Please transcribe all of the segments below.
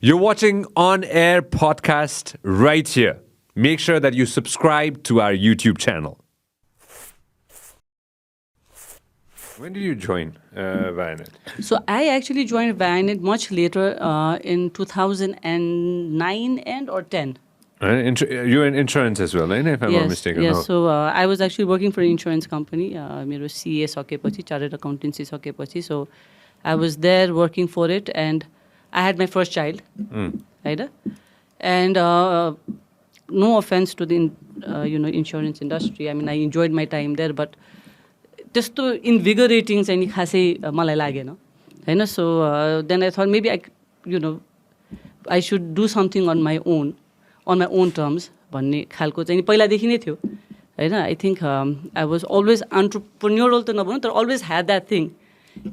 You're watching On Air podcast right here. Make sure that you subscribe to our YouTube channel. When did you join Vianet? So I actually joined Vianet much later in 2009 and or 10. You're in insurance as well, if I'm not mistaken. Yes, No. so I was actually working for an insurance company. मेरो CA सकेपछि, chartered accountancy सकेपछि. So I was there working for it and I had my first child. Right? And no offense to the insurance industry. I mean, I enjoyed my time there, but त्यस्तो इन्भिगरेटिङ चाहिँ नि खासै मलाई लागेन हैन. So then I thought maybe I should do something on my own terms भन्ने खालको चाहिँ नि पहिलादेखि नै थियो होइन. I think I was always entrepreneurial त नभनौँ तर अलवेज ह्याड द्याट थिङ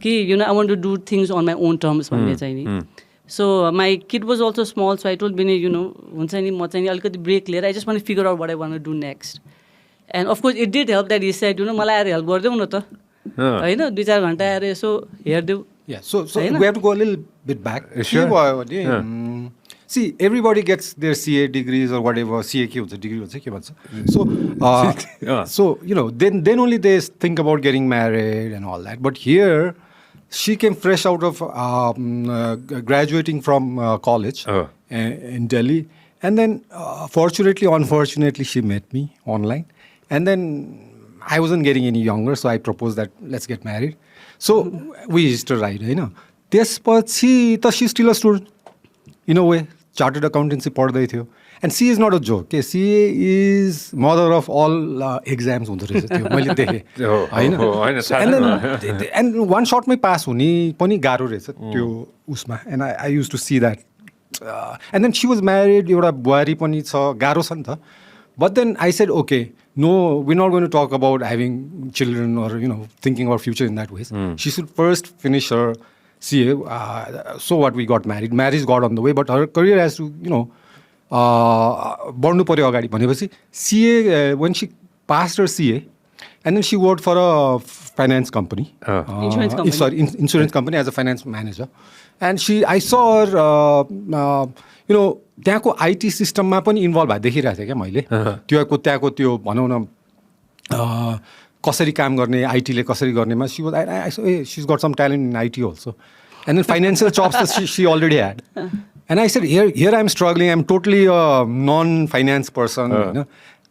कि I want to do things on my own terms भन्ने चाहिँ नि. So my kid was also small, so I told बिने हुन्छ नि म चाहिँ अलिकति ब्रेक लिएर I just want figure out what I want to do next. And of course, it did help that he said, मलाई आएर हेल्प गरिदेऊ न त होइन, 2-4 घन्टा आएर यसो हेरिदेऊ. Yeah, so we have to go a little bit back. Sure. See, everybody gets their CA degrees or whatever. CA के हुन्छ, degree हुन्छ के भन्छ. So then only they think about getting married and all that. But here, she came fresh out of graduating from college in Delhi. And then, unfortunately, she met me online. And then I wasn't getting any younger, so I proposed that let's get married. So we used to ride, त्यसपछि त she is still a student in a way. Chartered accountancy पढ्दै थियो. And CA is not a joke. Okay? CA is mother of all exams हुँदो रहेछ त्यो मैले देखेँ होइन. And one shot मै पास हुने पनि गाह्रो रहेछ त्यो उसमा. And I used to see that. And then she was married, एउटा बुहारी पनि छ, गाह्रो छ नि त. But then I said, okay, no, we're not going to talk about having children or, thinking about future in that way. She should first finish her CA. So what, we got married. Marriage got on the way, but her career has to, बढ्नु पर्यो अगाडि भनेपछि CA, when she passed her CA, and then she worked for a finance company. Insurance company. Insurance company as a finance manager. And I saw her, त्यहाँको IT सिस्टममा पनि involve भए देखिरहेको थिएँ क्या मैले. त्यहाँको त्यो भनौँ न कसरी काम गर्ने, आइटीले कसरी गर्नेमा she's got some talent in IT also. And then financial jobs she already had. And I said, here I'm struggling. I'm totally a non-finance person.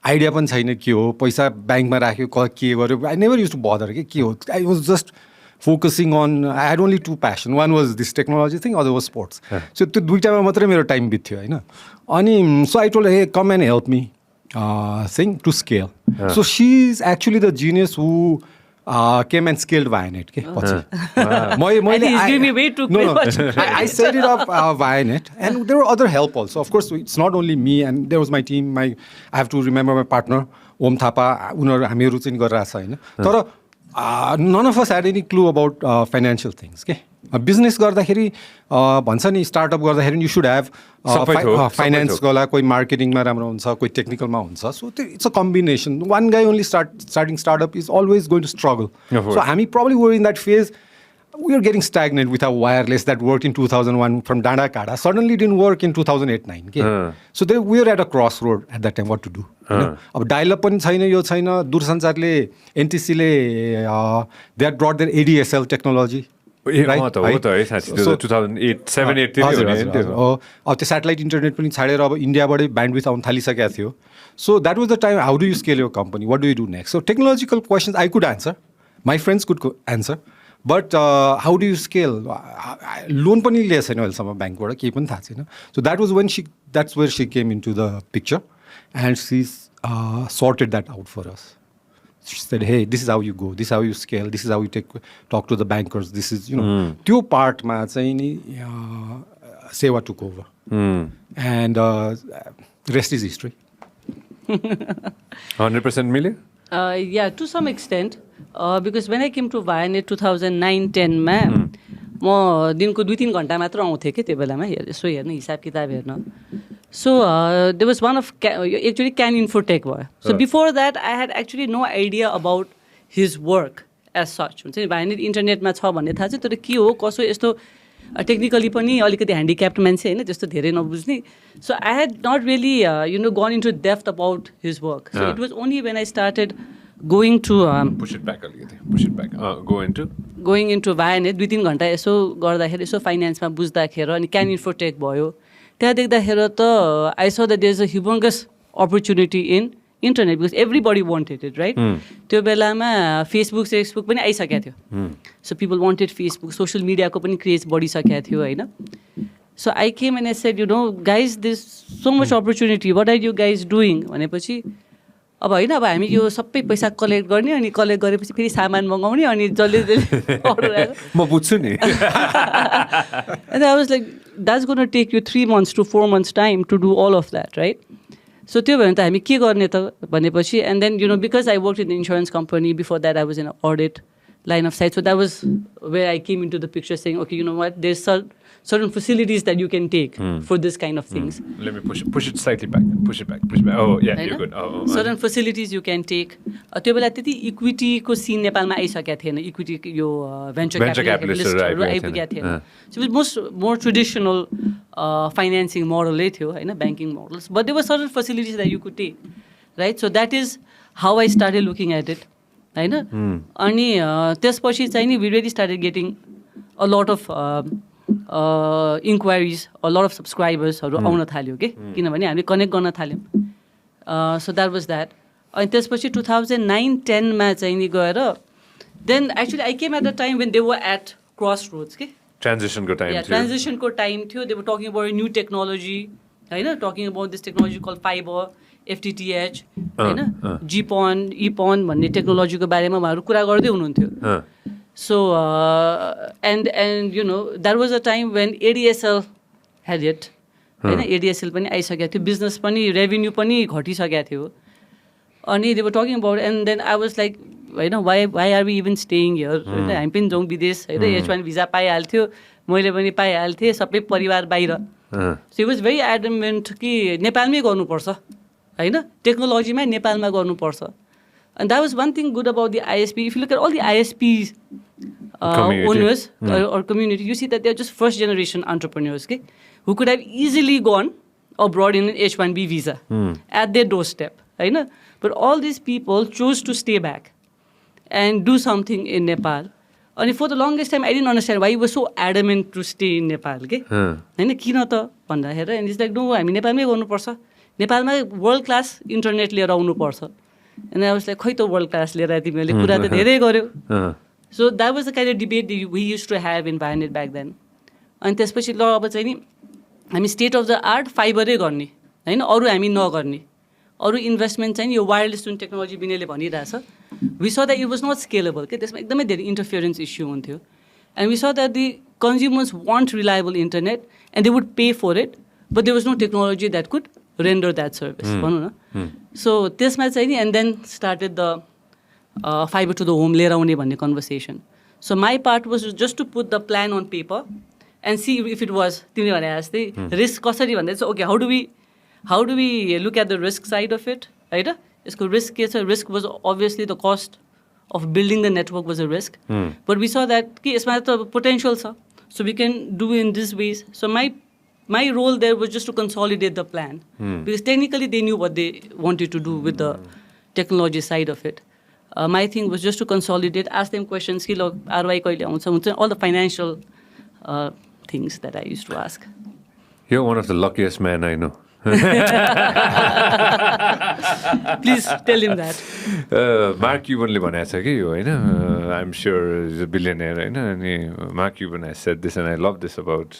Idea पनि छैन के हो, पैसा ब्याङ्कमा राख्यो के गर्यो. I never used to bother के हो. I was just focusing on, I had only 2 passions. One was this technology thing, other was sports. So त्यो दुईटामा मात्रै मेरो टाइम बित्थ्यो होइन. अनि so I told her, hey, come and help me to scale. So she's actually the genius who came and scaled Vianet. I set it up Vianet, and there were other help also. Of course, it's not only me, and there was my team. I have to remember my partner, Om Thapa. उनीहरू हामीहरू चाहिँ गरिरहेछ होइन. तर none of us had any clue about financial things. Okay? Business गर्दाखेरि भन्छ नि startup गर्दाखेरि you should have finance गर्ला, कोही मार्केटिङमा राम्रो हुन्छ, कोही टेक्निकलमा हुन्छ. So it's a combination. One guy only starting startup is always going to struggle. So हामी probably were in that phase. We were getting stagnant with our wireless that worked in 2001 from Danda Kada. Suddenly didn't work in 2008-9. Okay? So we were at a crossroad at that time, what to do. अब dial-up पनि छैन, यो छैन. दूरसञ्चारले NTCले they had brought their ADSL technology. Right? 2008, 7-8 अब त्यो satellite internet पनि छाडेर अब इन्डियाबाटै bandwidth आउन थालिसकेको थियो. So that was the time, how do you scale your company? What do you do next? So technological questions I could answer. My friends could answer. But how do you scale? Loan pani liya chaina अहिलेसम्म ब्याङ्कबाट केही पनि थाहा छैन. So that's where she came into the picture, and she's sorted that out for us. She said, hey, this is how you go, this is how you scale, this is how you talk to the bankers, this is, त्यो पार्टमा चाहिँ नि Sewa took over. And rest is history. 100% मिल्यो? Yeah, to some extent. Because when I came to Vianet 2009-10 मा म दिनको 2-3 घन्टा मात्र आउँथेँ कि त्यो बेलामा यसो हेर्न हिसाब किताब हेर्न. So there was one of actually Can Infotech भयो. So before that I had actually no idea about his work as such. हुन्छ नि Vianet इन्टरनेटमा छ भन्ने थाहा छ, तर के हो कसो यस्तो टेक्निकली पनि अलिकति ह्यान्डिक्याप्ड मान्छे होइन त्यस्तो धेरै नबुझ्ने so I had not really gone into depth about his work so it was only when I started going to going into Vianet 2-3 घन्टा यसो गर्दाखेरि यसो फाइनेन्समा बुझ्दाखेरि अनि क्यान इन्फोटेक भयो त्यहाँ देख्दाखेरि त I saw that there is a humongous opportunity in internet because everybody wanted it right त्यो बेलामा फेसबुक पनि आइसकेको थियो so people wanted Facebook social मिडियाको पनि क्रेज बढिसकेको थियो होइन so I came and I said you know guys this so much opportunity what are you guys doing भनेपछि अब होइन अब हामी यो सबै पैसा कलेक्ट गर्ने अनि कलेक्ट गरेपछि फेरि सामान मगाउने अनि जसले म बुझ्छु नि and I was like that's going to take you 3 months to 4 months time to do all of that right so त्यो भयो भने त हामी के गर्ने त भनेपछि and then because I worked in the insurance company before that I was in an audit line of sight so that was where I came into the picture saying okay you know what there's certain facilities that you can take for this kind of things. Let me push it slightly back. Push it back. Oh, yeah, you're good. Certain facilities you can take. त्यो बेला त्यति इक्विटीको scene नेपालमा आइसकेको थिएन equity यो venture क्यापिटलिस्टहरू आइपुगेको थिएन so it more traditional financing मोडलै थियो होइन banking models but there were certain facilities that you could take right so that is how I started looking at it होइन अनि त्यसपछि चाहिँ नि we really started getting a lot of inquiries lot of सब्सक्राइबर्सहरू आउन थाल्यो कि किनभने हामीले कनेक्ट गर्न थाल्यौँ सो द्याट वाज द्याट अनि त्यसपछि 2009-10मा चाहिँ नि गएर then actually I came at the time when they were at crossroads के ट्रान्जिसनको टाइम थियो they were talking about new technology होइन talking about this technology call fibre FTTH होइन जिपन इपन भन्ने टेक्नोलोजीको बारेमा उहाँहरू कुरा गर्दै हुनुहुन्थ्यो So, and that was a time when ADSL had it. होइन ADSL पनि आइसकेको थियो बिजनेस पनि रेभेन्यू पनि घटिसकेको थियो अनि they were talking about and then I was like होइन why are we even staying here होइन हामी पनि जाउँ विदेश होइन H1 भिजा पाइहाल्थ्यो मैले पनि पाइहाल्थेँ सबै परिवार बाहिर सो इट वाज भेरी एडमेन्ट कि नेपालमै गर्नुपर्छ होइन टेक्नोलोजीमै नेपालमा गर्नुपर्छ and that was one thing good about the ISP if you look at all the ISPs owners or community you see that they're just first generation entrepreneurs okay who could have easily gone abroad in an H1B visa at their doorstep right but all these people chose to stay back and do something in Nepal and for the longest time I didn't understand why he was so adamant to stay in Nepal okay होइन किन त भन्दाखेरि and it's like no हामी नेपालमै गर्नुपर्छ नेपालमै world class internet लिएर आउनुपर्छ And I was like, खै त वर्ल्ड क्लास लिएर तिमीहरूले कुरा त धेरै गर्यो so that was the kind of debate we used to have in Vianet back then अनि त्यसपछि ल अब चाहिँ नि हामी स्टेट अफ द आर्ट फाइबरै गर्ने होइन अरू हामी नगर्ने अरू इन्भेस्टमेन्ट चाहिँ यो वायरलेस जुन टेक्नोलोजी बिनेले भनिरहेछ we saw that it was not scalable के त्यसमा एकदमै धेरै इन्टरफियरेन्स इस्यु हुन्थ्यो and we saw that the consumers want reliable internet and they would pay for it but there was no technology that could render that service भनौँ न so त्यसमा चाहिँ नि and then started the fibre to the home लिएर आउने भन्ने conversation so my part was just to put the plan on paper and see if it was तिमीले भने जस्तै रिस्क कसरी भन्दा चाहिँ okay how do we look at the risk side of it होइन यसको रिस्क के छ risk was obviously the cost of building the network was a risk but we saw that कि यसमा त पोटेन्सियल छ so we can do in this ways सो my role there was just to consolidate the plan because technically they knew what they wanted to do with the technology side of it. My thing was just to consolidate, ask them questions, ROI kaile aउँछ all the financial things that I used to ask. You're one of the luckiest men I know. Please tell him that. Mark Cubanले भनेको छ कि यो होइन I'm sure he's a billionaire होइन अनि Mark Cuban has said this and I love this about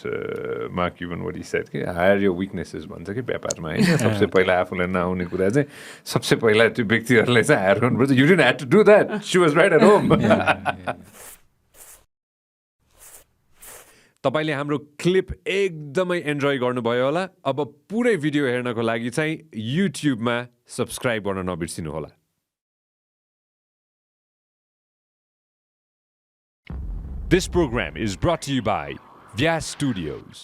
Mark Cuban what he said कि hire your weaknesses भन्छ कि व्यापारमा होइन सबसे पहिला आफूलाई नआउने कुरा चाहिँ सबसे पहिला त्यो व्यक्तिहरूलाई चाहिँ हायर गर्नुपर्छ you didn't have to do that she was right at home तपाईले हाम्रो क्लिप एकदमै एन्जोय गर्नुभयो होला अब पुरै भिडियो हेर्नको लागि चाहिँ युट्युबमा सब्स्क्राइब गर्न नबिर्सिनु होला This program is brought to you by Vyas Studios.